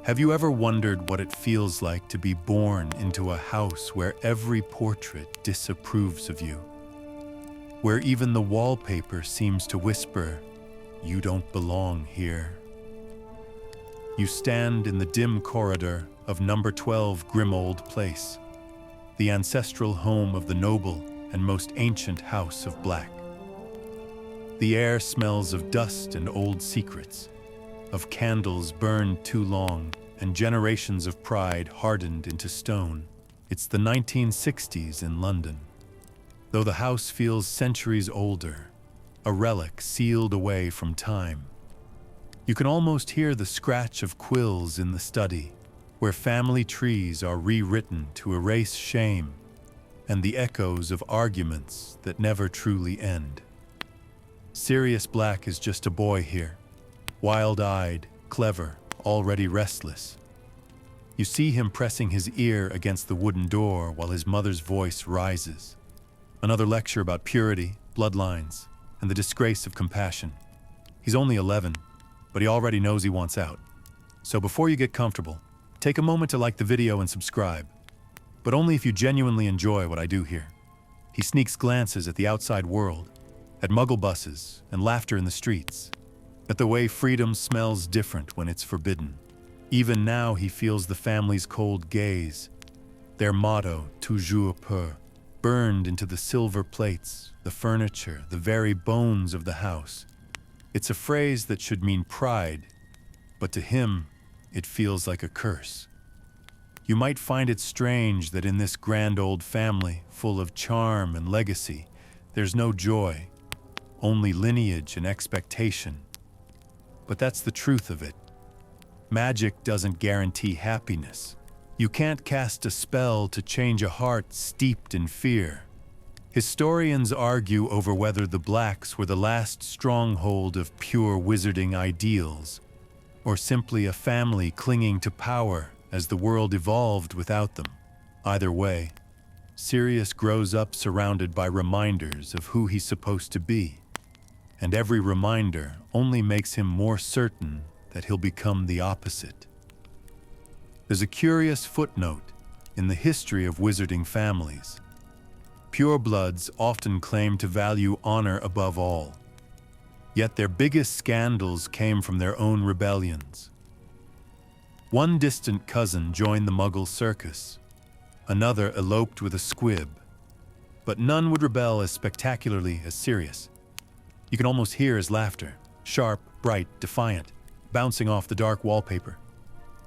Have you ever wondered what it feels like to be born into a house where every portrait disapproves of you? Where even the wallpaper seems to whisper, "You don't belong here." You stand in the dim corridor of number 12 Grimold Place, the ancestral home of the noble and most ancient house of Black. The air smells of dust and old secrets, of candles burned too long and generations of pride hardened into stone. It's the 1960s in London. Though the house feels centuries older, a relic sealed away from time. You can almost hear the scratch of quills in the study, where family trees are rewritten to erase shame, and the echoes of arguments that never truly end. Sirius Black is just a boy here, wild-eyed, clever, already restless. You see him pressing his ear against the wooden door while his mother's voice rises. Another lecture about purity, bloodlines, and the disgrace of compassion. He's only 11, but he already knows he wants out. So before you get comfortable, take a moment to like the video and subscribe, but only if you genuinely enjoy what I do here. He sneaks glances at the outside world, at muggle buses and laughter in the streets, at the way freedom smells different when it's forbidden. Even now he feels the family's cold gaze, their motto, toujours peur, burned into the silver plates, the furniture, the very bones of the house. It's a phrase that should mean pride, but to him, it feels like a curse. You might find it strange that in this grand old family, full of charm and legacy, there's no joy, only lineage and expectation. But that's the truth of it. Magic doesn't guarantee happiness. You can't cast a spell to change a heart steeped in fear. Historians argue over whether the Blacks were the last stronghold of pure wizarding ideals, or simply a family clinging to power as the world evolved without them. Either way, Sirius grows up surrounded by reminders of who he's supposed to be, and every reminder only makes him more certain that he'll become the opposite. There's a curious footnote in the history of wizarding families. Purebloods often claim to value honor above all, yet their biggest scandals came from their own rebellions. One distant cousin joined the Muggle circus, another eloped with a squib, but none would rebel as spectacularly as Sirius. You can almost hear his laughter, sharp, bright, defiant, bouncing off the dark wallpaper.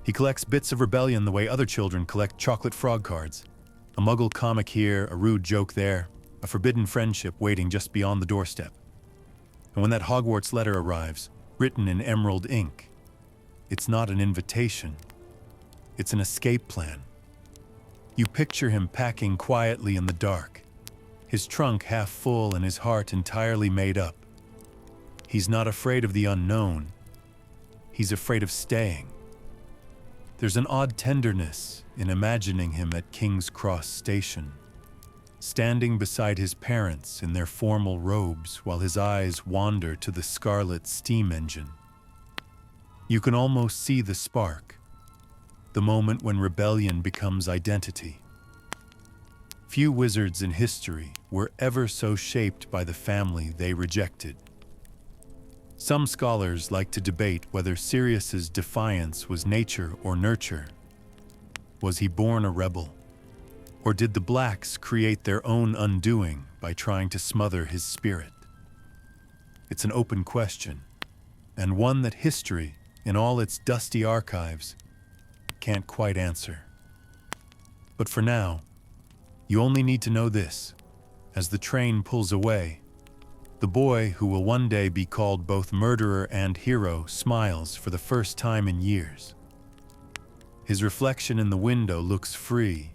He collects bits of rebellion the way other children collect chocolate frog cards. A Muggle comic here, a rude joke there, a forbidden friendship waiting just beyond the doorstep. And when that Hogwarts letter arrives, written in emerald ink, it's not an invitation. It's an escape plan. You picture him packing quietly in the dark, his trunk half full and his heart entirely made up. He's not afraid of the unknown. He's afraid of staying. There's an odd tenderness in imagining him at King's Cross Station, standing beside his parents in their formal robes while his eyes wander to the scarlet steam engine. You can almost see the spark, the moment when rebellion becomes identity. Few wizards in history were ever so shaped by the family they rejected. Some scholars like to debate whether Sirius's defiance was nature or nurture. Was he born a rebel? Or did the Blacks create their own undoing by trying to smother his spirit? It's an open question, and one that history, in all its dusty archives, can't quite answer. But for now, you only need to know this. As the train pulls away, the boy who will one day be called both murderer and hero smiles for the first time in years. His reflection in the window looks free,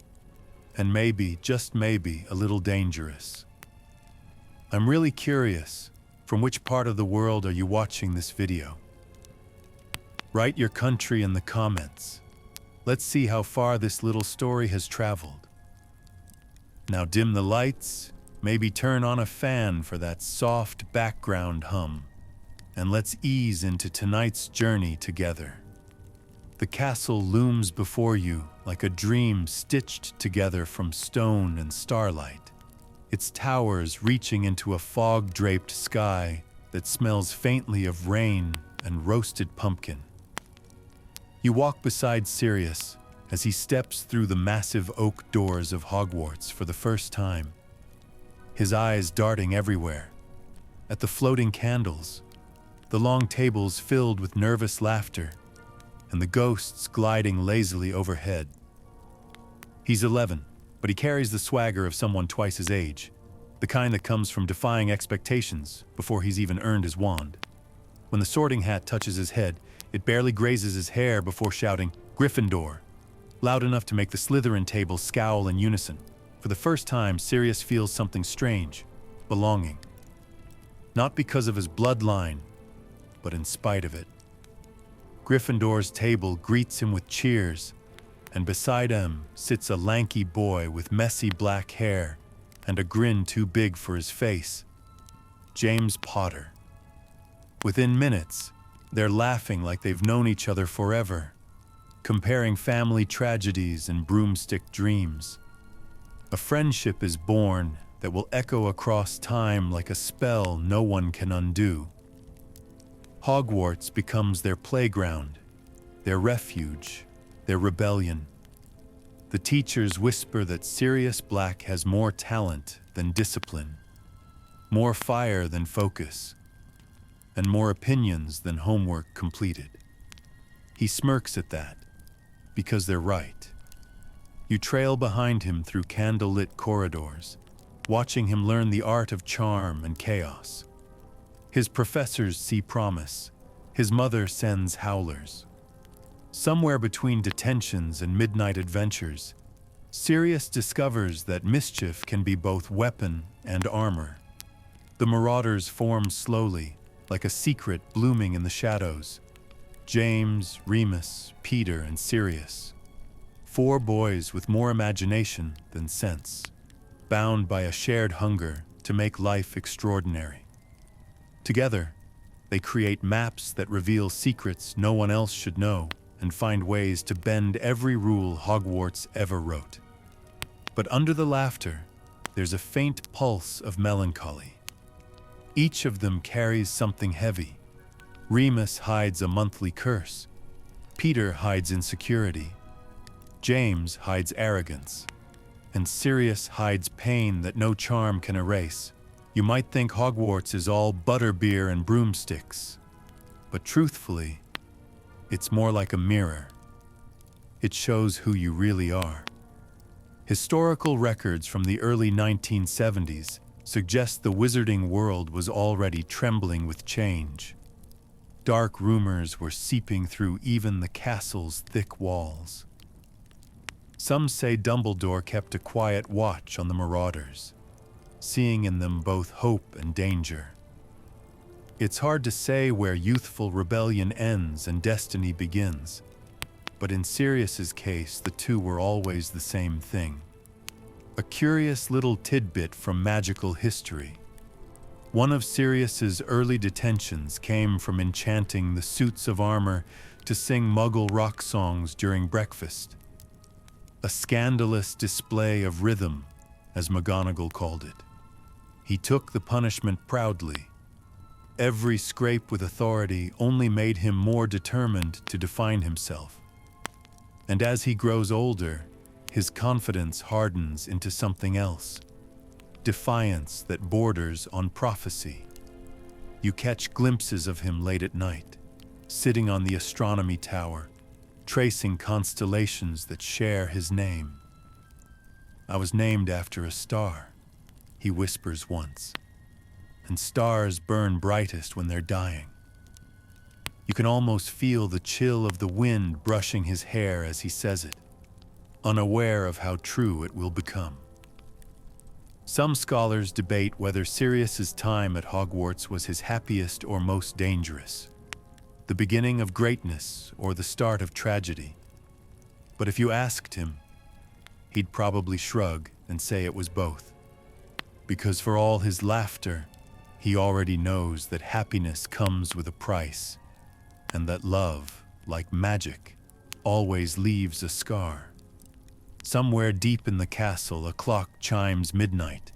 and maybe, just maybe, a little dangerous. I'm really curious, from which part of the world are you watching this video? Write your country in the comments. Let's see how far this little story has traveled. Now dim the lights, maybe turn on a fan for that soft background hum, and let's ease into tonight's journey together. The castle looms before you like a dream stitched together from stone and starlight, its towers reaching into a fog-draped sky that smells faintly of rain and roasted pumpkin. You walk beside Sirius as he steps through the massive oak doors of Hogwarts for the first time, his eyes darting everywhere, at the floating candles, the long tables filled with nervous laughter, and the ghosts gliding lazily overhead. He's 11, but he carries the swagger of someone twice his age, the kind that comes from defying expectations before he's even earned his wand. When the sorting hat touches his head, it barely grazes his hair before shouting, "Gryffindor," loud enough to make the Slytherin table scowl in unison. For the first time, Sirius feels something strange, belonging. Not because of his bloodline, but in spite of it. Gryffindor's table greets him with cheers, and beside him sits a lanky boy with messy black hair and a grin too big for his face, James Potter. Within minutes, they're laughing like they've known each other forever, comparing family tragedies and broomstick dreams. A friendship is born that will echo across time like a spell no one can undo. Hogwarts becomes their playground, their refuge, their rebellion. The teachers whisper that Sirius Black has more talent than discipline, more fire than focus, and more opinions than homework completed. He smirks at that, because they're right. You trail behind him through candlelit corridors, watching him learn the art of charm and chaos. His professors see promise. His mother sends howlers. Somewhere between detentions and midnight adventures, Sirius discovers that mischief can be both weapon and armor. The Marauders form slowly, like a secret blooming in the shadows. James, Remus, Peter, and Sirius. 4 boys with more imagination than sense, bound by a shared hunger to make life extraordinary. Together, they create maps that reveal secrets no one else should know and find ways to bend every rule Hogwarts ever wrote. But under the laughter, there's a faint pulse of melancholy. Each of them carries something heavy. Remus hides a monthly curse. Peter hides insecurity. James hides arrogance. And Sirius hides pain that no charm can erase. You might think Hogwarts is all butterbeer and broomsticks, but truthfully, it's more like a mirror. It shows who you really are. Historical records from the early 1970s suggest the wizarding world was already trembling with change. Dark rumors were seeping through even the castle's thick walls. Some say Dumbledore kept a quiet watch on the Marauders, seeing in them both hope and danger. It's hard to say where youthful rebellion ends and destiny begins, but in Sirius's case, the two were always the same thing. A curious little tidbit from magical history. One of Sirius's early detentions came from enchanting the suits of armor to sing Muggle rock songs during breakfast. A scandalous display of rhythm, as McGonagall called it. He took the punishment proudly. Every scrape with authority only made him more determined to define himself. And as he grows older, his confidence hardens into something else. Defiance that borders on prophecy. You catch glimpses of him late at night, sitting on the astronomy tower, tracing constellations that share his name. "I was named after a star," he whispers once. And stars burn brightest when they're dying. You can almost feel the chill of the wind brushing his hair as he says it, unaware of how true it will become. Some scholars debate whether Sirius's time at Hogwarts was his happiest or most dangerous, the beginning of greatness or the start of tragedy. But if you asked him, he'd probably shrug and say it was both. Because for all his laughter, he already knows that happiness comes with a price, and that love, like magic, always leaves a scar. Somewhere deep in the castle, a clock chimes midnight,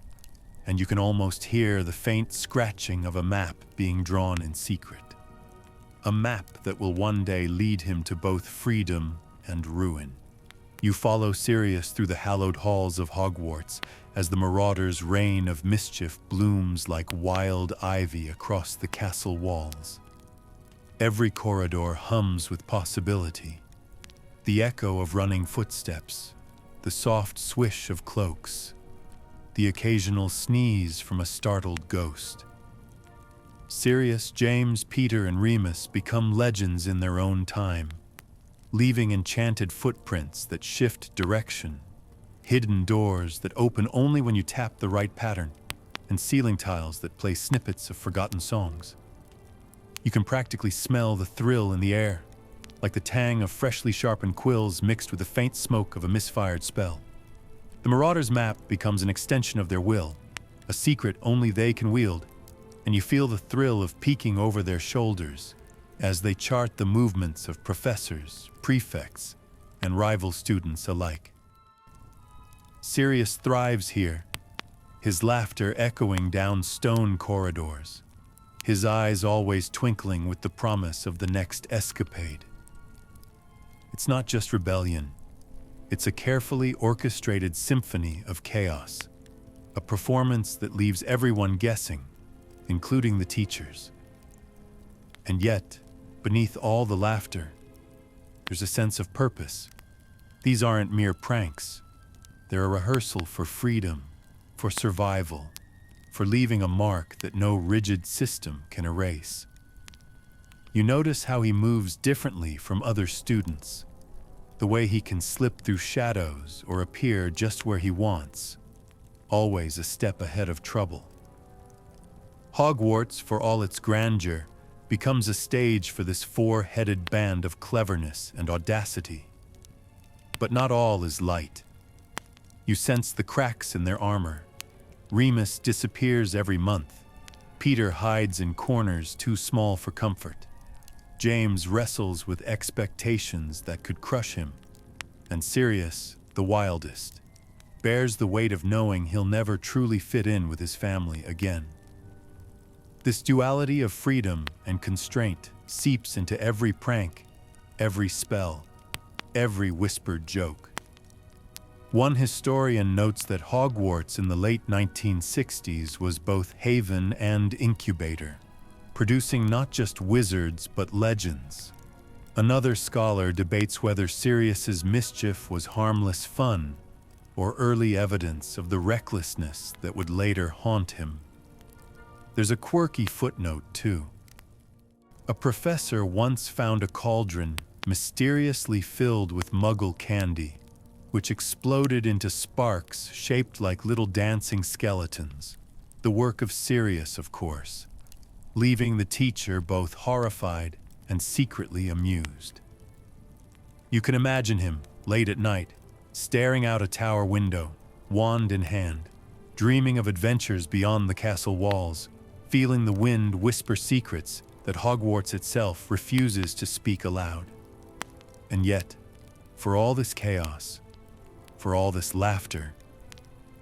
and you can almost hear the faint scratching of a map being drawn in secret. A map that will one day lead him to both freedom and ruin. You follow Sirius through the hallowed halls of Hogwarts as the Marauder's reign of mischief blooms like wild ivy across the castle walls. Every corridor hums with possibility. The echo of running footsteps, the soft swish of cloaks, the occasional sneeze from a startled ghost. Sirius, James, Peter, and Remus become legends in their own time, leaving enchanted footprints that shift direction, hidden doors that open only when you tap the right pattern, and ceiling tiles that play snippets of forgotten songs. You can practically smell the thrill in the air, like the tang of freshly sharpened quills mixed with the faint smoke of a misfired spell. The Marauder's map becomes an extension of their will, a secret only they can wield, and you feel the thrill of peeking over their shoulders as they chart the movements of professors, prefects, and rival students alike. Sirius thrives here, his laughter echoing down stone corridors, his eyes always twinkling with the promise of the next escapade. It's not just rebellion, it's a carefully orchestrated symphony of chaos, a performance that leaves everyone guessing, including the teachers. And yet, beneath all the laughter, there's a sense of purpose. These aren't mere pranks. They're a rehearsal for freedom, for survival, for leaving a mark that no rigid system can erase. You notice how he moves differently from other students, the way he can slip through shadows or appear just where he wants, always a step ahead of trouble. Hogwarts, for all its grandeur, becomes a stage for this four-headed band of cleverness and audacity. But not all is light. You sense the cracks in their armor. Remus disappears every month. Peter hides in corners too small for comfort. James wrestles with expectations that could crush him. And Sirius, the wildest, bears the weight of knowing he'll never truly fit in with his family again. This duality of freedom and constraint seeps into every prank, every spell, every whispered joke. One historian notes that Hogwarts in the late 1960s was both haven and incubator, producing not just wizards but legends. Another scholar debates whether Sirius's mischief was harmless fun or early evidence of the recklessness that would later haunt him. There's a quirky footnote, too. A professor once found a cauldron mysteriously filled with Muggle candy, which exploded into sparks shaped like little dancing skeletons. The work of Sirius, of course, leaving the teacher both horrified and secretly amused. You can imagine him, late at night, staring out a tower window, wand in hand, dreaming of adventures beyond the castle walls, feeling the wind whisper secrets that Hogwarts itself refuses to speak aloud. And yet, for all this chaos, for all this laughter,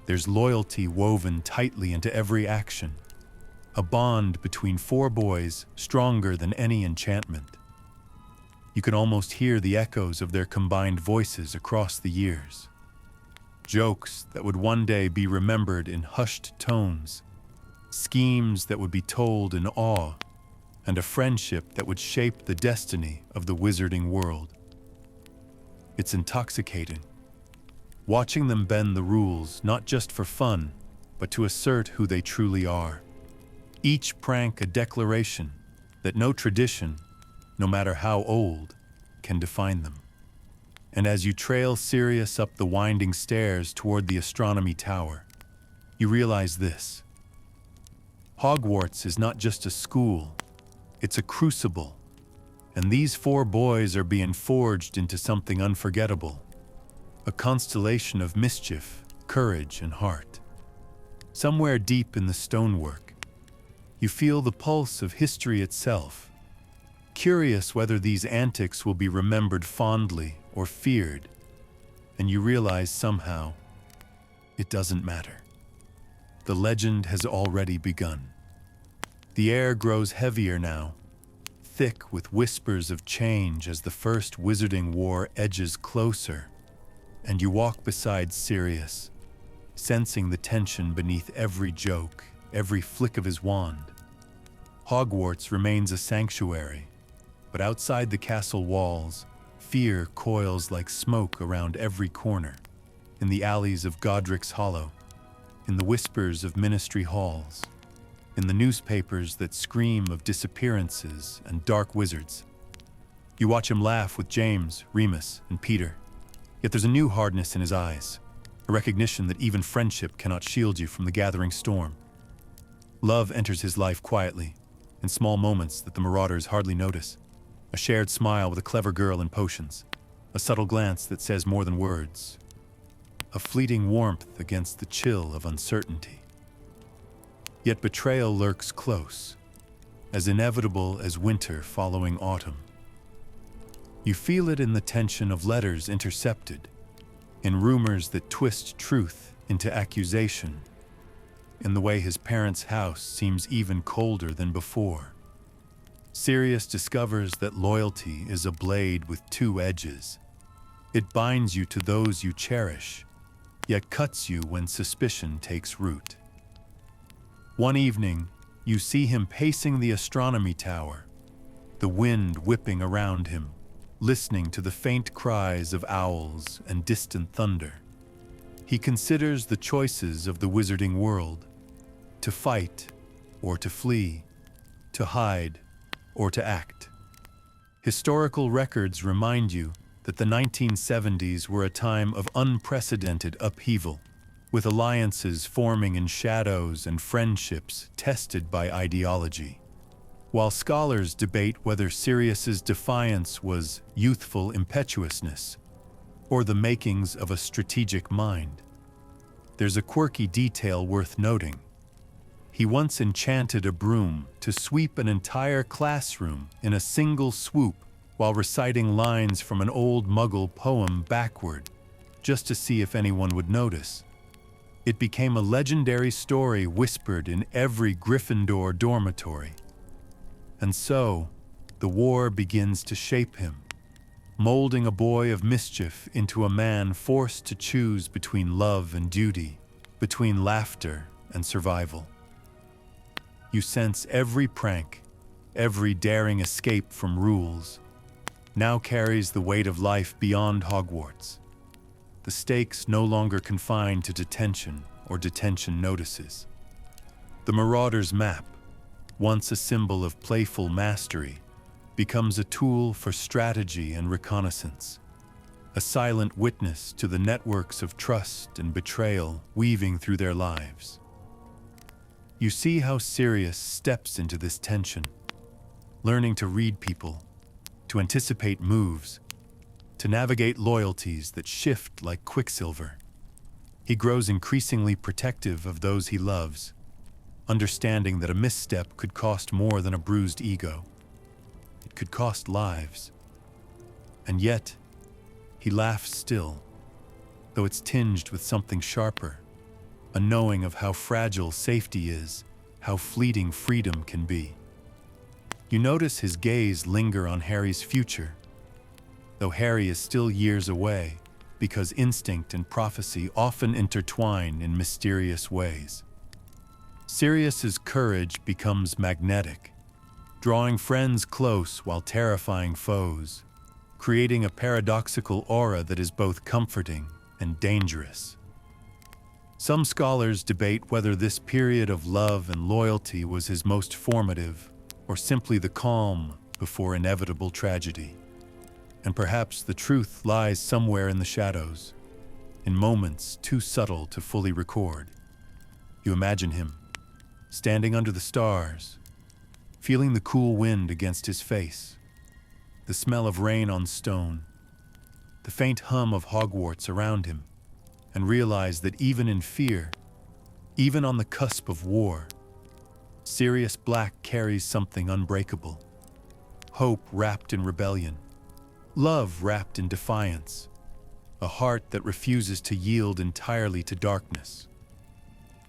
there's loyalty woven tightly into every action, a bond between four boys stronger than any enchantment. You can almost hear the echoes of their combined voices across the years. Jokes that would one day be remembered in hushed tones, schemes that would be told in awe, and a friendship that would shape the destiny of the wizarding world. It's intoxicating, watching them bend the rules not just for fun, but to assert who they truly are. Each prank a declaration that no tradition, no matter how old, can define them. And as you trail Sirius up the winding stairs toward the astronomy tower, you realize this. Hogwarts is not just a school, it's a crucible, and these four boys are being forged into something unforgettable, a constellation of mischief, courage, and heart. Somewhere deep in the stonework, you feel the pulse of history itself, curious whether these antics will be remembered fondly or feared, and you realize somehow it doesn't matter. The legend has already begun. The air grows heavier now, thick with whispers of change as the first Wizarding War edges closer, and you walk beside Sirius, sensing the tension beneath every joke, every flick of his wand. Hogwarts remains a sanctuary, but outside the castle walls, fear coils like smoke around every corner, in the alleys of Godric's Hollow, in the whispers of Ministry halls, in the newspapers that scream of disappearances and dark wizards. You watch him laugh with James, Remus, and Peter, yet there's a new hardness in his eyes, a recognition that even friendship cannot shield you from the gathering storm. Love enters his life quietly, in small moments that the marauders hardly notice. A shared smile with a clever girl in potions, a subtle glance that says more than words, a fleeting warmth against the chill of uncertainty. Yet betrayal lurks close, as inevitable as winter following autumn. You feel it in the tension of letters intercepted, in rumors that twist truth into accusation, in the way his parents' house seems even colder than before. Sirius discovers that loyalty is a blade with two edges. It binds you to those you cherish, yet cuts you when suspicion takes root. One evening, you see him pacing the astronomy tower, the wind whipping around him, listening to the faint cries of owls and distant thunder. He considers the choices of the wizarding world: to fight or to flee, to hide or to act. Historical records remind you that the 1970s were a time of unprecedented upheaval, with alliances forming in shadows and friendships tested by ideology. While scholars debate whether Sirius's defiance was youthful impetuousness or the makings of a strategic mind, there's a quirky detail worth noting. He once enchanted a broom to sweep an entire classroom in a single swoop while reciting lines from an old Muggle poem backward, just to see if anyone would notice. It became a legendary story whispered in every Gryffindor dormitory. And so, the war begins to shape him, molding a boy of mischief into a man forced to choose between love and duty, between laughter and survival. You sense every prank, every daring escape from rules, now carries the weight of life beyond Hogwarts. The stakes no longer confined to detention or detention notices. The Marauder's map, once a symbol of playful mastery, becomes a tool for strategy and reconnaissance, a silent witness to the networks of trust and betrayal weaving through their lives. You see how Sirius steps into this tension, learning to read people, to anticipate moves, to navigate loyalties that shift like quicksilver. He grows increasingly protective of those he loves, understanding that a misstep could cost more than a bruised ego. It could cost lives. And yet, he laughs still, though it's tinged with something sharper, a knowing of how fragile safety is, how fleeting freedom can be. You notice his gaze linger on Harry's future, though Harry is still years away, because instinct and prophecy often intertwine in mysterious ways. Sirius's courage becomes magnetic, drawing friends close while terrifying foes, creating a paradoxical aura that is both comforting and dangerous. Some scholars debate whether this period of love and loyalty was his most formative, or simply the calm before inevitable tragedy. And perhaps the truth lies somewhere in the shadows, in moments too subtle to fully record. You imagine him, standing under the stars, feeling the cool wind against his face, the smell of rain on stone, the faint hum of Hogwarts around him, and realize that even in fear, even on the cusp of war, Sirius Black carries something unbreakable: hope wrapped in rebellion, love wrapped in defiance, a heart that refuses to yield entirely to darkness.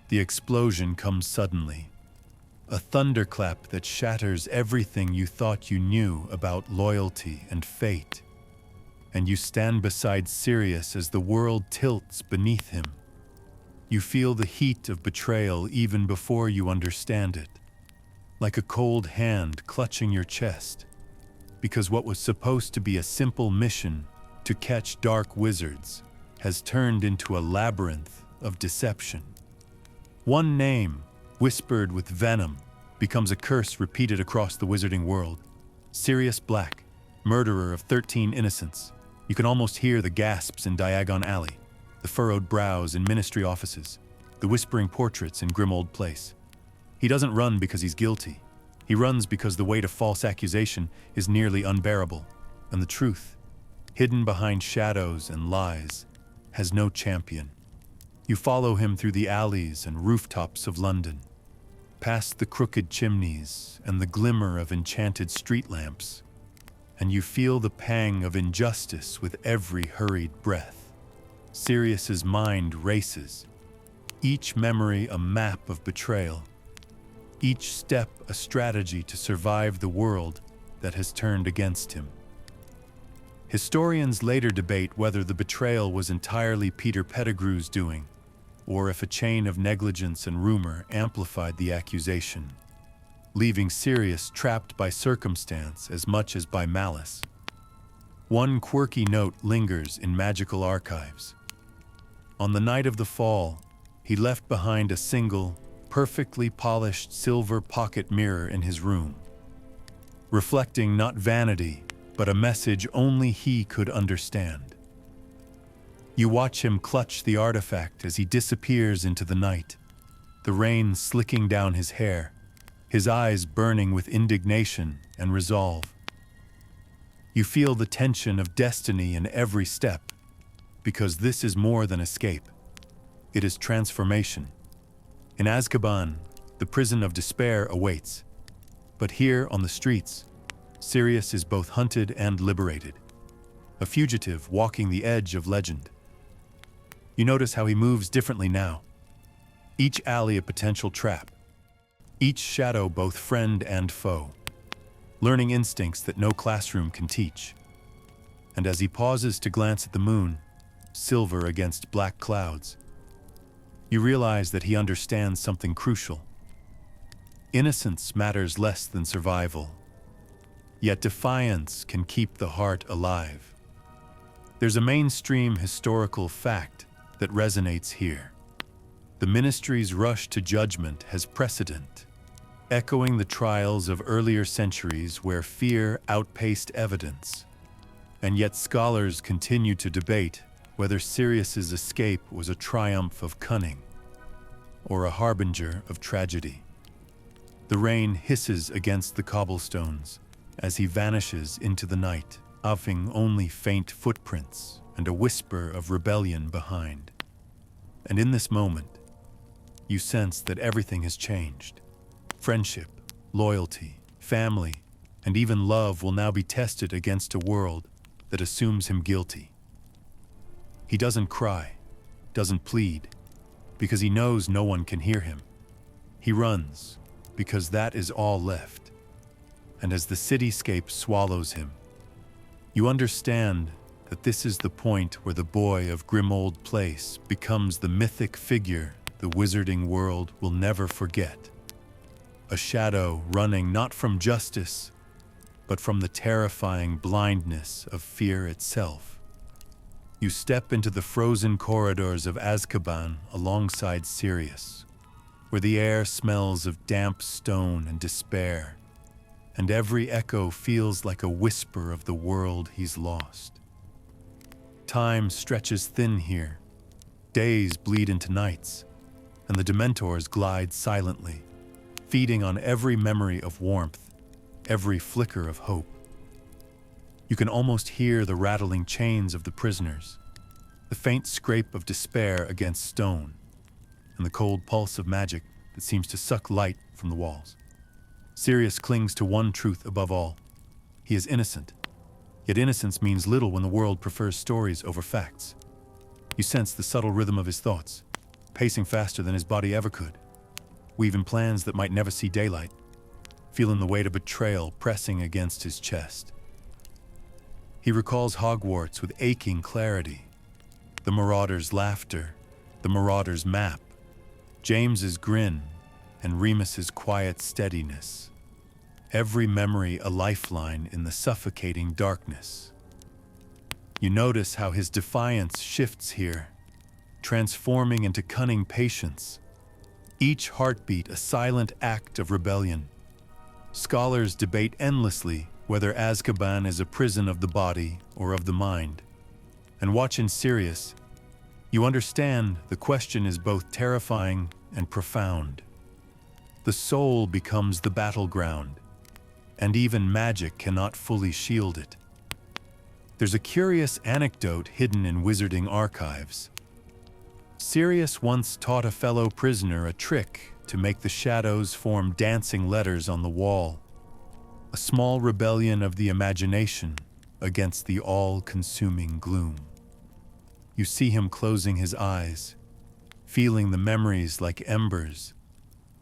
The explosion comes suddenly, a thunderclap that shatters everything you thought you knew about loyalty and fate. And you stand beside Sirius as the world tilts beneath him. You feel the heat of betrayal even before you understand it, like a cold hand clutching your chest, because what was supposed to be a simple mission to catch dark wizards has turned into a labyrinth of deception. One name, whispered with venom, becomes a curse repeated across the wizarding world. Sirius Black, murderer of 13 innocents. You can almost hear the gasps in Diagon Alley, the furrowed brows in ministry offices, the whispering portraits in Grimold Place. He doesn't run because he's guilty. He runs because the weight of false accusation is nearly unbearable, and the truth, hidden behind shadows and lies, has no champion. You follow him through the alleys and rooftops of London, past the crooked chimneys and the glimmer of enchanted street lamps, and you feel the pang of injustice with every hurried breath. Sirius's mind races, each memory a map of betrayal, each step a strategy to survive the world that has turned against him. Historians later debate whether the betrayal was entirely Peter Pettigrew's doing, or if a chain of negligence and rumor amplified the accusation, leaving Sirius trapped by circumstance as much as by malice. One quirky note lingers in magical archives. On the night of the fall, he left behind a single, perfectly polished silver pocket mirror in his room, reflecting not vanity, but a message only he could understand. You watch him clutch the artifact as he disappears into the night, the rain slicking down his hair, his eyes burning with indignation and resolve. You feel the tension of destiny in every step, because this is more than escape. It is transformation. In Azkaban, the prison of despair awaits. But here on the streets, Sirius is both hunted and liberated, a fugitive walking the edge of legend. You notice how he moves differently now. Each alley a potential trap, each shadow both friend and foe, learning instincts that no classroom can teach. And as he pauses to glance at the moon, silver against black clouds, you realize that he understands something crucial. Innocence matters less than survival, yet defiance can keep the heart alive. There's a mainstream historical fact that resonates here. The ministry's rush to judgment has precedent, echoing the trials of earlier centuries where fear outpaced evidence. And yet scholars continue to debate whether Sirius's escape was a triumph of cunning or a harbinger of tragedy. The rain hisses against the cobblestones as he vanishes into the night, leaving only faint footprints and a whisper of rebellion behind. And in this moment, you sense that everything has changed. Friendship, loyalty, family, and even love will now be tested against a world that assumes him guilty. He doesn't cry, doesn't plead, because he knows no one can hear him. He runs, because that is all left. And as the cityscape swallows him, you understand that this is the point where the boy of Grimold Place becomes the mythic figure the wizarding world will never forget. A shadow running not from justice, but from the terrifying blindness of fear itself. You step into the frozen corridors of Azkaban alongside Sirius, where the air smells of damp stone and despair, and every echo feels like a whisper of the world he's lost. Time stretches thin here. Days bleed into nights, and the Dementors glide silently, feeding on every memory of warmth, every flicker of hope. You can almost hear the rattling chains of the prisoners, the faint scrape of despair against stone, and the cold pulse of magic that seems to suck light from the walls. Sirius clings to one truth above all. He is innocent. Yet innocence means little when the world prefers stories over facts. You sense the subtle rhythm of his thoughts, pacing faster than his body ever could, weaving plans that might never see daylight, feeling the weight of betrayal pressing against his chest. He recalls Hogwarts with aching clarity, the Marauder's laughter, the Marauder's map, James's grin, and Remus's quiet steadiness. Every memory a lifeline in the suffocating darkness. You notice how his defiance shifts here, transforming into cunning patience, each heartbeat a silent act of rebellion. Scholars debate endlessly whether Azkaban is a prison of the body or of the mind. And watching Sirius, you understand the question is both terrifying and profound. The soul becomes the battleground, and even magic cannot fully shield it. There's a curious anecdote hidden in wizarding archives. Sirius once taught a fellow prisoner a trick to make the shadows form dancing letters on the wall, a small rebellion of the imagination against the all-consuming gloom. You see him closing his eyes, feeling the memories like embers,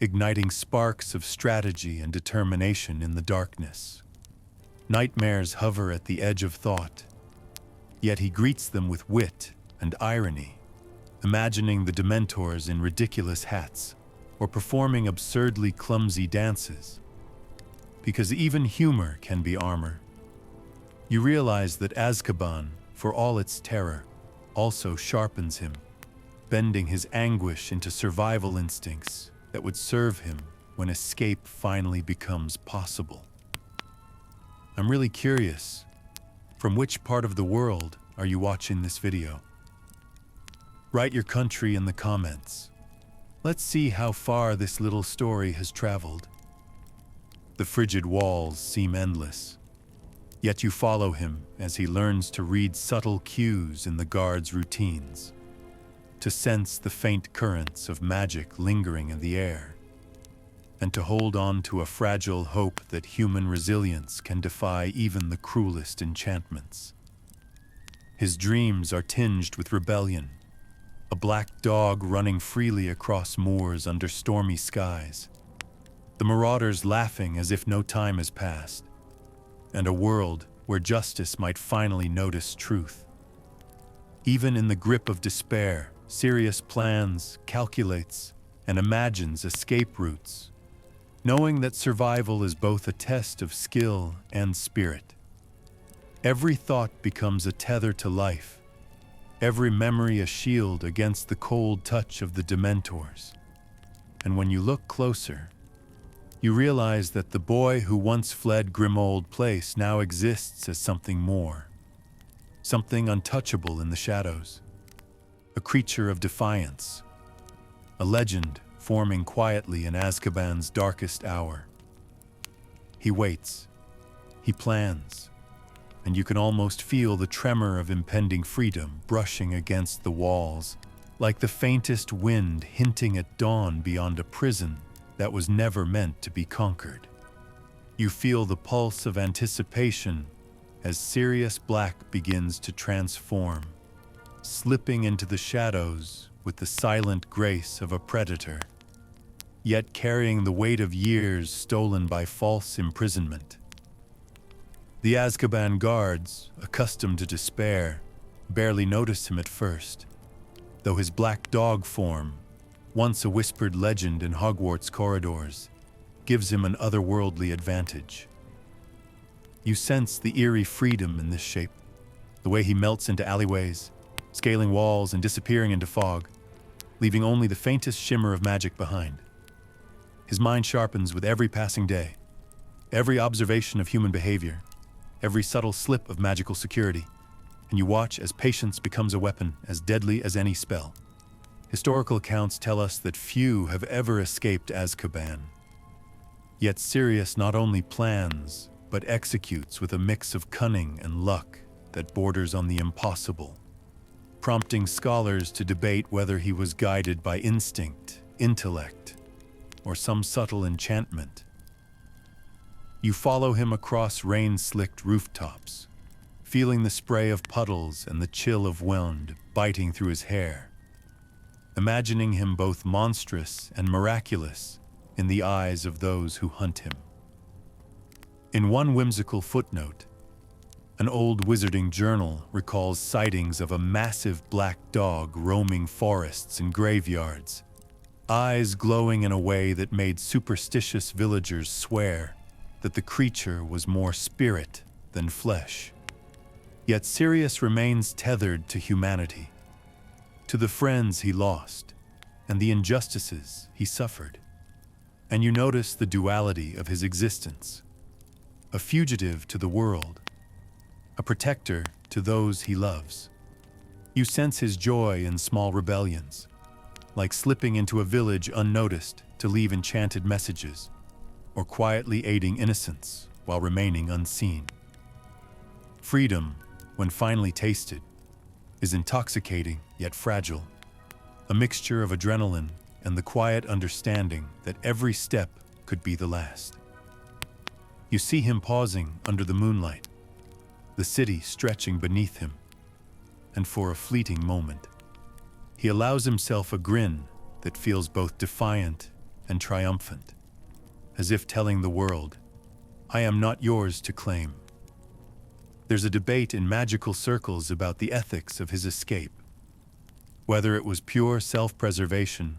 igniting sparks of strategy and determination in the darkness. Nightmares hover at the edge of thought, yet he greets them with wit and irony, imagining the Dementors in ridiculous hats or performing absurdly clumsy dances. Because even humor can be armor. You realize that Azkaban, for all its terror, also sharpens him, bending his anguish into survival instincts that would serve him when escape finally becomes possible. I'm really curious, from which part of the world are you watching this video? Write your country in the comments. Let's see how far this little story has traveled. The frigid walls seem endless, yet you follow him as he learns to read subtle cues in the guards' routines, to sense the faint currents of magic lingering in the air, and to hold on to a fragile hope that human resilience can defy even the cruelest enchantments. His dreams are tinged with rebellion, a black dog running freely across moors under stormy skies, the marauders laughing as if no time has passed, and a world where justice might finally notice truth. Even in the grip of despair, Sirius plans, calculates, and imagines escape routes, knowing that survival is both a test of skill and spirit. Every thought becomes a tether to life, every memory a shield against the cold touch of the Dementors. And when you look closer, you realize that the boy who once fled Grimmauld Place now exists as something more, something untouchable in the shadows, a creature of defiance, a legend forming quietly in Azkaban's darkest hour. He waits, he plans, and you can almost feel the tremor of impending freedom brushing against the walls, like the faintest wind hinting at dawn beyond a prison that was never meant to be conquered. You feel the pulse of anticipation as Sirius Black begins to transform, slipping into the shadows with the silent grace of a predator, yet carrying the weight of years stolen by false imprisonment. The Azkaban guards, accustomed to despair, barely notice him at first, though his black dog form, once a whispered legend in Hogwarts corridors, gives him an otherworldly advantage. You sense the eerie freedom in this shape, the way he melts into alleyways, scaling walls and disappearing into fog, leaving only the faintest shimmer of magic behind. His mind sharpens with every passing day, every observation of human behavior, every subtle slip of magical security, and you watch as patience becomes a weapon as deadly as any spell. Historical accounts tell us that few have ever escaped Azkaban. Yet Sirius not only plans, but executes with a mix of cunning and luck that borders on the impossible, prompting scholars to debate whether he was guided by instinct, intellect, or some subtle enchantment. You follow him across rain-slicked rooftops, feeling the spray of puddles and the chill of wind biting through his hair, imagining him both monstrous and miraculous in the eyes of those who hunt him. In one whimsical footnote, an old wizarding journal recalls sightings of a massive black dog roaming forests and graveyards, eyes glowing in a way that made superstitious villagers swear that the creature was more spirit than flesh. Yet Sirius remains tethered to humanity, to the friends he lost, and the injustices he suffered. And you notice the duality of his existence: a fugitive to the world, a protector to those he loves. You sense his joy in small rebellions, like slipping into a village unnoticed to leave enchanted messages, or quietly aiding innocents while remaining unseen. Freedom, when finally tasted, is intoxicating yet fragile, a mixture of adrenaline and the quiet understanding that every step could be the last. You see him pausing under the moonlight, the city stretching beneath him, and for a fleeting moment, he allows himself a grin that feels both defiant and triumphant, as if telling the world, "I am not yours to claim." There's a debate in magical circles about the ethics of his escape, whether it was pure self-preservation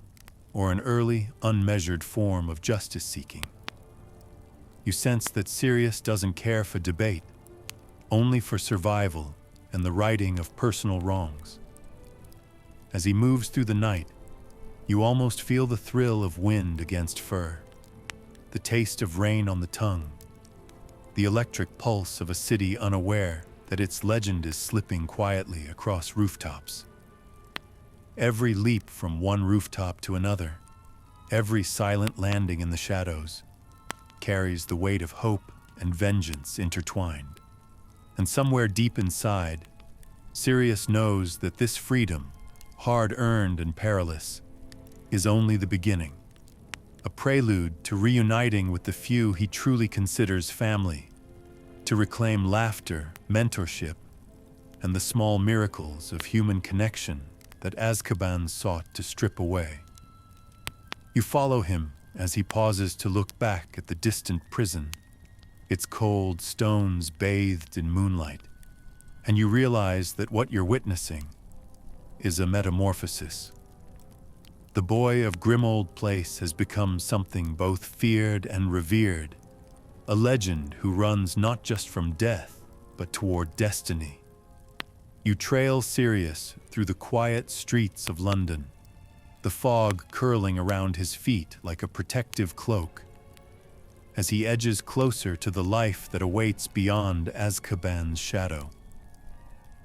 or an early, unmeasured form of justice-seeking. You sense that Sirius doesn't care for debate, only for survival and the righting of personal wrongs. As he moves through the night, you almost feel the thrill of wind against fur, the taste of rain on the tongue, the electric pulse of a city unaware that its legend is slipping quietly across rooftops. Every leap from one rooftop to another, every silent landing in the shadows, carries the weight of hope and vengeance intertwined. And somewhere deep inside, Sirius knows that this freedom, hard-earned and perilous, is only the beginning, a prelude to reuniting with the few he truly considers family, to reclaim laughter, mentorship, and the small miracles of human connection that Azkaban sought to strip away. You follow him as he pauses to look back at the distant prison, its cold stones bathed in moonlight, and you realize that what you're witnessing is a metamorphosis. The boy of Grimmauld Place has become something both feared and revered, a legend who runs not just from death, but toward destiny. You trail Sirius through the quiet streets of London, the fog curling around his feet like a protective cloak, as he edges closer to the life that awaits beyond Azkaban's shadow.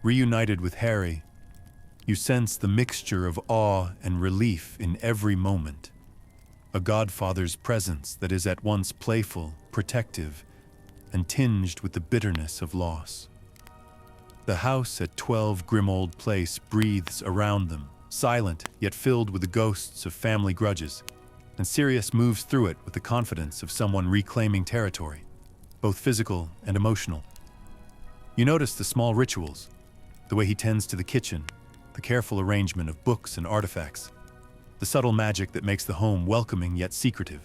Reunited with Harry, you sense the mixture of awe and relief in every moment, a godfather's presence that is at once playful, protective, and tinged with the bitterness of loss. The house at 12 Grimmauld Place breathes around them, silent yet filled with the ghosts of family grudges, and Sirius moves through it with the confidence of someone reclaiming territory, both physical and emotional. You notice the small rituals, the way he tends to the kitchen, the careful arrangement of books and artifacts, the subtle magic that makes the home welcoming yet secretive,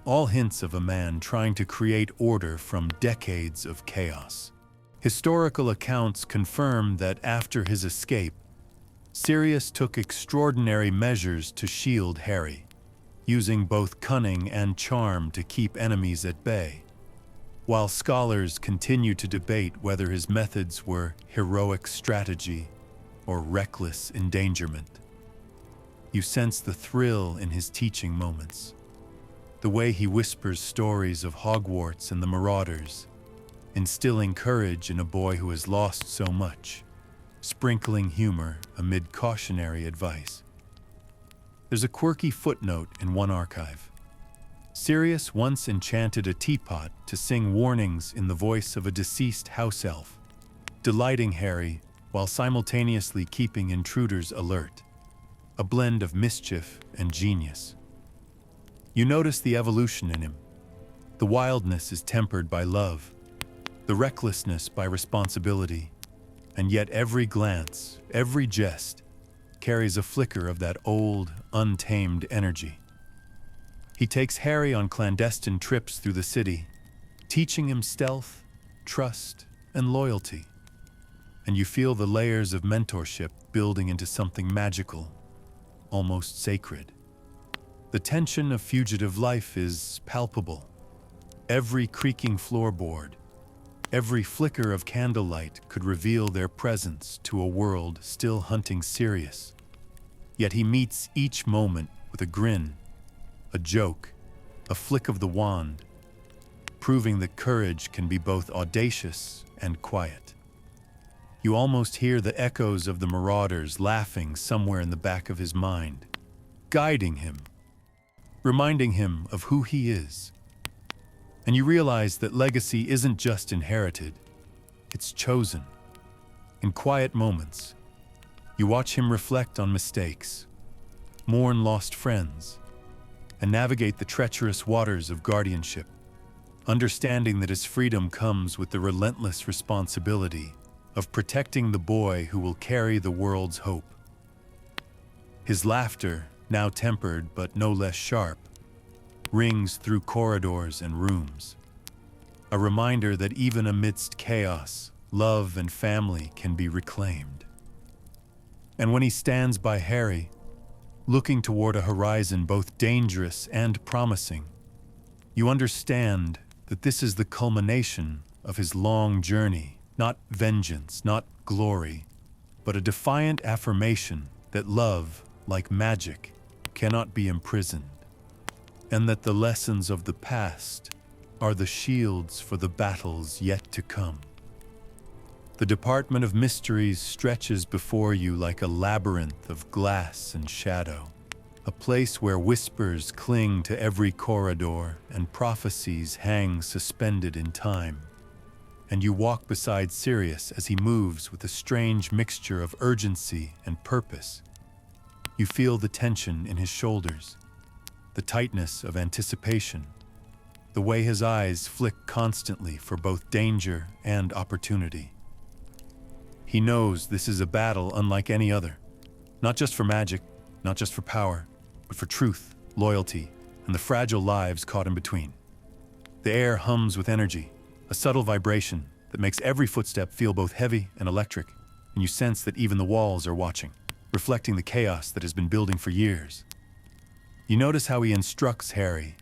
all hints of a man trying to create order from decades of chaos. Historical accounts confirm that after his escape, Sirius took extraordinary measures to shield Harry, using both cunning and charm to keep enemies at bay, while scholars continue to debate whether his methods were heroic strategy or reckless endangerment. You sense the thrill in his teaching moments, the way he whispers stories of Hogwarts and the Marauders, instilling courage in a boy who has lost so much, sprinkling humor amid cautionary advice. There's a quirky footnote in one archive. Sirius once enchanted a teapot to sing warnings in the voice of a deceased house elf, delighting Harry while simultaneously keeping intruders alert, a blend of mischief and genius. You notice the evolution in him, The wildness is tempered by love, the recklessness by responsibility, and yet every glance, every jest, carries a flicker of that old, untamed energy. He takes Harry on clandestine trips through the city, teaching him stealth, trust, and loyalty. And you feel the layers of mentorship building into something magical, almost sacred. The tension of fugitive life is palpable. Every creaking floorboard, every flicker of candlelight could reveal their presence to a world still hunting Sirius. Yet he meets each moment with a grin, a joke, a flick of the wand, proving that courage can be both audacious and quiet. You almost hear the echoes of the marauders laughing somewhere in the back of his mind, guiding him, reminding him of who he is. And you realize that legacy isn't just inherited, it's chosen. In quiet moments, you watch him reflect on mistakes, mourn lost friends, and navigate the treacherous waters of guardianship, understanding that his freedom comes with the relentless responsibility of protecting the boy who will carry the world's hope. His laughter, now tempered but no less sharp, rings through corridors and rooms, a reminder that even amidst chaos, love and family can be reclaimed. And when he stands by Harry, looking toward a horizon both dangerous and promising, you understand that this is the culmination of his long journey, not vengeance, not glory, but a defiant affirmation that love, like magic, cannot be imprisoned, and that the lessons of the past are the shields for the battles yet to come. The Department of Mysteries stretches before you like a labyrinth of glass and shadow, a place where whispers cling to every corridor and prophecies hang suspended in time. And you walk beside Sirius as he moves with a strange mixture of urgency and purpose. You feel the tension in his shoulders, the tightness of anticipation, the way his eyes flick constantly for both danger and opportunity. He knows this is a battle unlike any other, not just for magic, not just for power, but for truth, loyalty, and the fragile lives caught in between. The air hums with energy, a subtle vibration that makes every footstep feel both heavy and electric, and you sense that even the walls are watching, reflecting the chaos that has been building for years. You notice how he instructs Harry,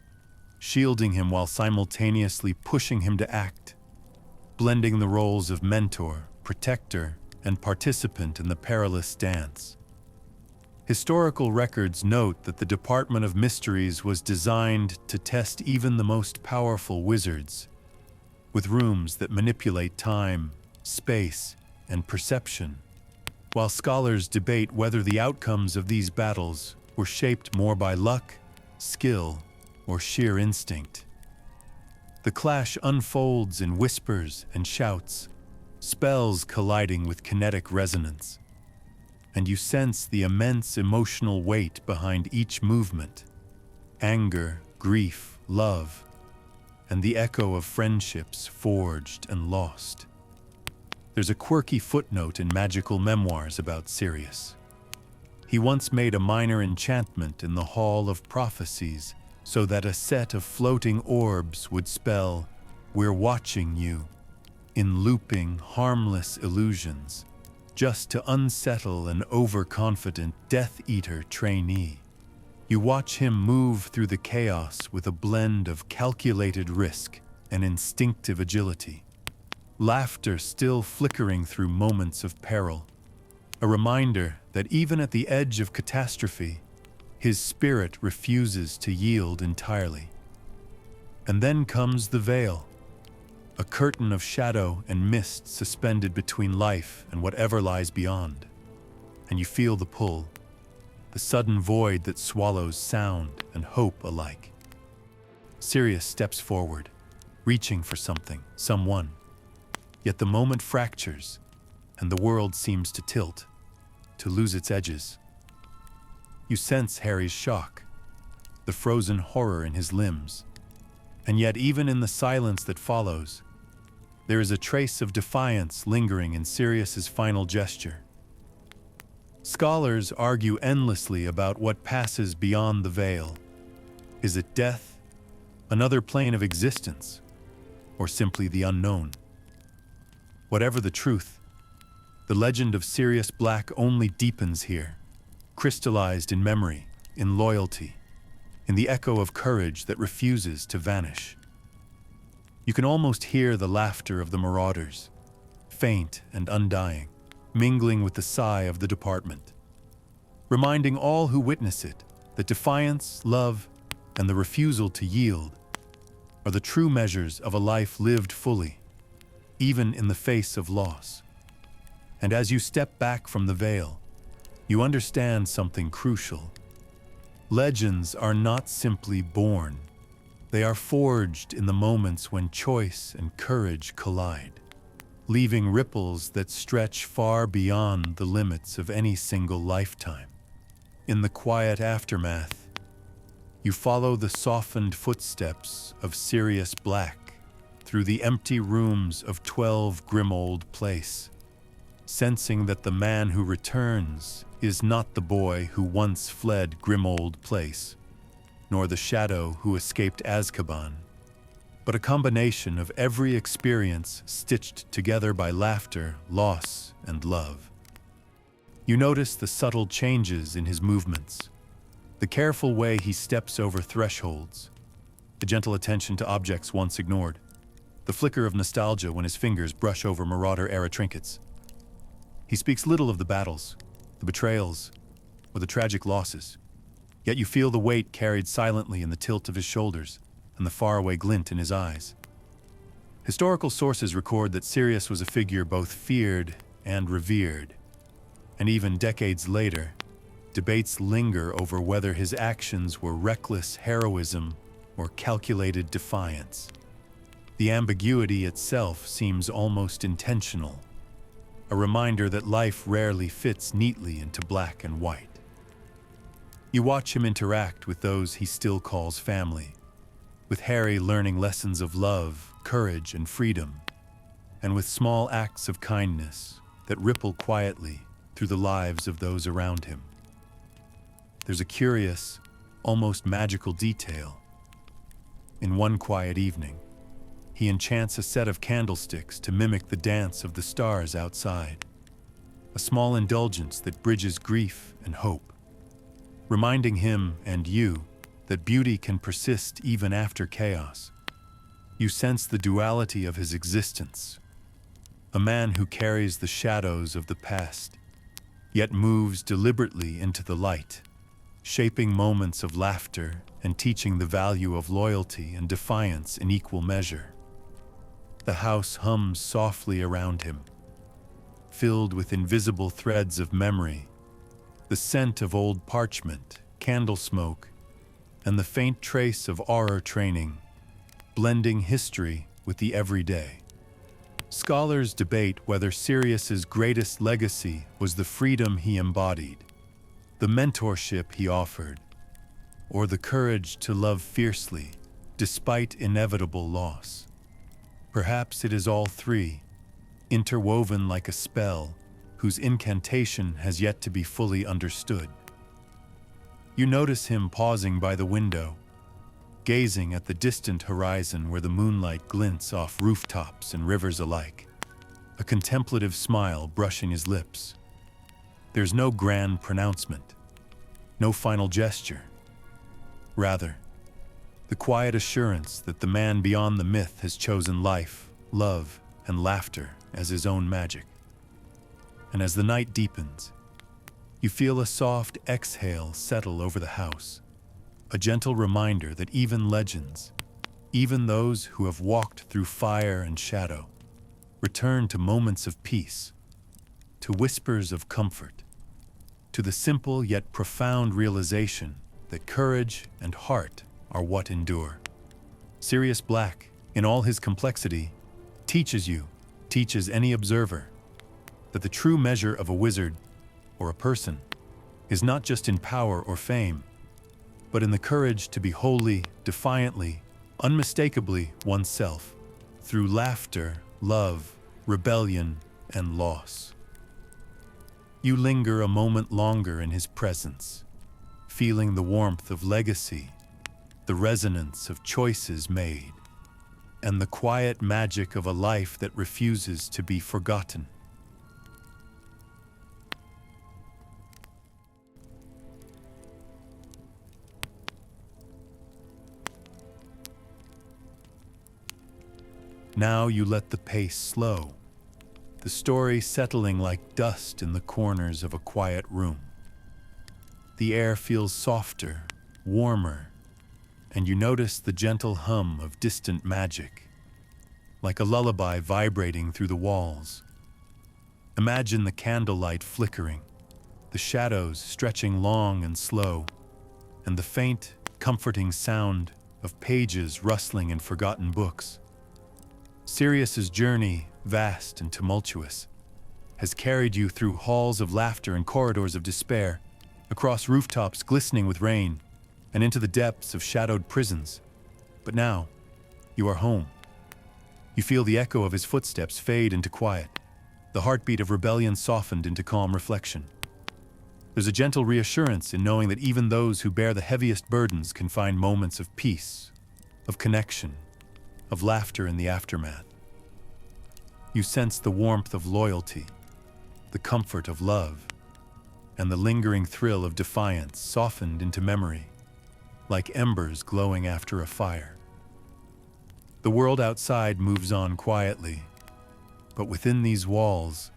shielding him while simultaneously pushing him to act, blending the roles of mentor, protector, and participant in the perilous dance. Historical records note that the Department of Mysteries was designed to test even the most powerful wizards, with rooms that manipulate time, space, and perception, while scholars debate whether the outcomes of these battles were shaped more by luck, skill, or sheer instinct. The clash unfolds in whispers and shouts, spells colliding with kinetic resonance, and you sense the immense emotional weight behind each movement: anger, grief, love, and the echo of friendships forged and lost. There's a quirky footnote in magical memoirs about Sirius. He once made a minor enchantment in the Hall of Prophecies so that a set of floating orbs would spell, "We're watching you," in looping, harmless illusions, just to unsettle an overconfident Death Eater trainee. You watch him move through the chaos with a blend of calculated risk and instinctive agility, laughter still flickering through moments of peril, a reminder that even at the edge of catastrophe, his spirit refuses to yield entirely. And then comes the veil, a curtain of shadow and mist suspended between life and whatever lies beyond. And you feel the pull, the sudden void that swallows sound and hope alike. Sirius steps forward, reaching for something, someone. Yet the moment fractures, and the world seems to tilt, to lose its edges. You sense Harry's shock, the frozen horror in his limbs, And yet, even in the silence that follows, there is a trace of defiance lingering in Sirius's final gesture. Scholars argue endlessly about what passes beyond the veil. Is it death, another plane of existence, or simply the unknown? Whatever the truth, the legend of Sirius Black only deepens here, crystallized in memory, in loyalty, in the echo of courage that refuses to vanish. You can almost hear the laughter of the marauders, faint and undying, mingling with the sigh of the department, reminding all who witness it that defiance, love, and the refusal to yield are the true measures of a life lived fully, even in the face of loss. And as you step back from the veil, you understand something crucial. Legends are not simply born. They are forged in the moments when choice and courage collide, leaving ripples that stretch far beyond the limits of any single lifetime. In the quiet aftermath, you follow the softened footsteps of Sirius Black through the empty rooms of 12 Grimold Place, sensing that the man who returns is not the boy who once fled Grimold Place, nor the shadow who escaped Azkaban, but a combination of every experience stitched together by laughter, loss, and love. You notice the subtle changes in his movements, the careful way he steps over thresholds, the gentle attention to objects once ignored, the flicker of nostalgia when his fingers brush over Marauder-era trinkets. He speaks little of the battles, the betrayals, or the tragic losses, yet you feel the weight carried silently in the tilt of his shoulders and the faraway glint in his eyes. Historical sources record that Sirius was a figure both feared and revered, and even decades later, debates linger over whether his actions were reckless heroism or calculated defiance. The ambiguity itself seems almost intentional, a reminder that life rarely fits neatly into black and white. You watch him interact with those he still calls family, with Harry learning lessons of love, courage, and freedom, and with small acts of kindness that ripple quietly through the lives of those around him. There's a curious, almost magical detail. In one quiet evening, he enchants a set of candlesticks to mimic the dance of the stars outside, a small indulgence that bridges grief and hope, reminding him and you that beauty can persist even after chaos. You sense the duality of his existence, a man who carries the shadows of the past, yet moves deliberately into the light, shaping moments of laughter and teaching the value of loyalty and defiance in equal measure. The house hums softly around him, filled with invisible threads of memory, the scent of old parchment, candle smoke, and the faint trace of aura training, blending history with the everyday. Scholars debate whether Sirius's greatest legacy was the freedom he embodied, the mentorship he offered, or the courage to love fiercely despite inevitable loss. Perhaps it is all three, interwoven like a spell whose incantation has yet to be fully understood. You notice him pausing by the window, gazing at the distant horizon where the moonlight glints off rooftops and rivers alike, a contemplative smile brushing his lips. There's no grand pronouncement, no final gesture. Rather, the quiet assurance that the man beyond the myth has chosen life, love, and laughter as his own magic. And as the night deepens, you feel a soft exhale settle over the house, a gentle reminder that even legends, even those who have walked through fire and shadow, return to moments of peace, to whispers of comfort, to the simple yet profound realization that courage and heart are what endure. Sirius Black, in all his complexity, teaches any observer that the true measure of a wizard or a person is not just in power or fame, but in the courage to be wholly, defiantly, unmistakably oneself, through laughter, love, rebellion, and loss. You linger a moment longer in his presence, feeling the warmth of legacy, the resonance of choices made, and the quiet magic of a life that refuses to be forgotten. Now you let the pace slow, the story settling like dust in the corners of a quiet room. The air feels softer, warmer, and you notice the gentle hum of distant magic, like a lullaby vibrating through the walls. Imagine the candlelight flickering, the shadows stretching long and slow, and the faint, comforting sound of pages rustling in forgotten books. Sirius's journey, vast and tumultuous, has carried you through halls of laughter and corridors of despair, across rooftops glistening with rain, and into the depths of shadowed prisons. But now, you are home. You feel the echo of his footsteps fade into quiet, the heartbeat of rebellion softened into calm reflection. There's a gentle reassurance in knowing that even those who bear the heaviest burdens can find moments of peace, of connection, of laughter in the aftermath. You sense the warmth of loyalty, the comfort of love, and the lingering thrill of defiance softened into memory, like embers glowing after a fire. The world outside moves on quietly, but within these walls,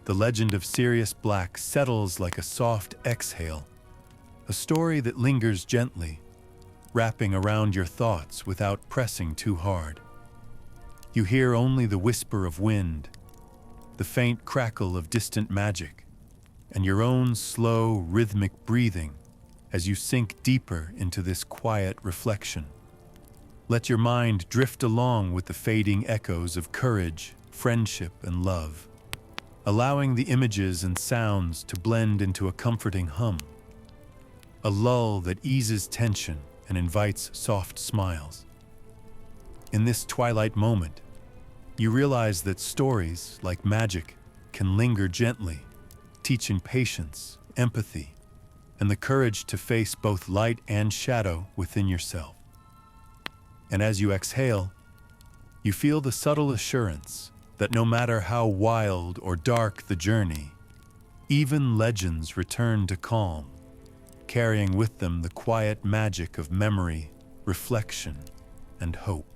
the legend of Sirius Black settles like a soft exhale, a story that lingers gently, wrapping around your thoughts without pressing too hard. You hear only the whisper of wind, the faint crackle of distant magic, and your own slow, rhythmic breathing as you sink deeper into this quiet reflection. Let your mind drift along with the fading echoes of courage, friendship, and love, allowing the images and sounds to blend into a comforting hum, a lull that eases tension and invites soft smiles. In this twilight moment, you realize that stories, like magic, can linger gently, teaching patience, empathy, and the courage to face both light and shadow within yourself. And as you exhale, you feel the subtle assurance that no matter how wild or dark the journey, even legends return to calm, carrying with them the quiet magic of memory, reflection, and hope.